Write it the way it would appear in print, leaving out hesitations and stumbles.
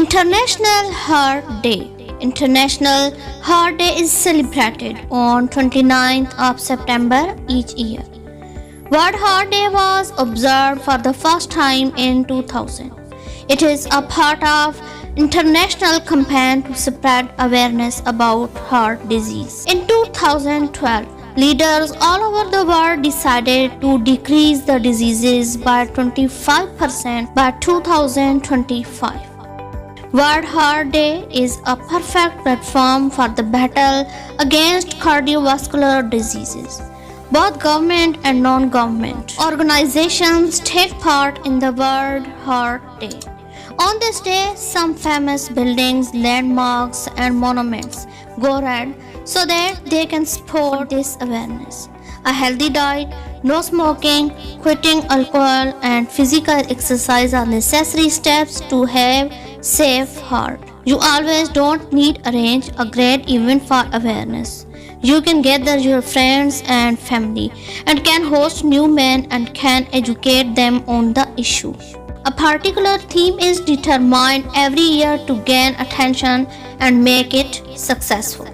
International Heart Day. International Heart Day is celebrated on 29th of September each year. World Heart Day was observed for the first time in 2000. It is a part of international campaign to spread awareness about heart disease. In 2012, leaders all over the world decided to decrease the diseases by 25% by 2025. World Heart Day is a perfect platform for the battle against cardiovascular diseases. Both government and non-government organizations take part in the World Heart Day. On this day, some famous buildings, landmarks, and monuments go red so that they can support this awareness. A healthy diet, no smoking, quitting alcohol, and physical exercise are necessary steps to have safe heart. You always don't need arrange a great event for awareness. You can gather your friends and family and can host new men and can educate them on the issue. A particular theme is determined every year to gain attention and make it successful.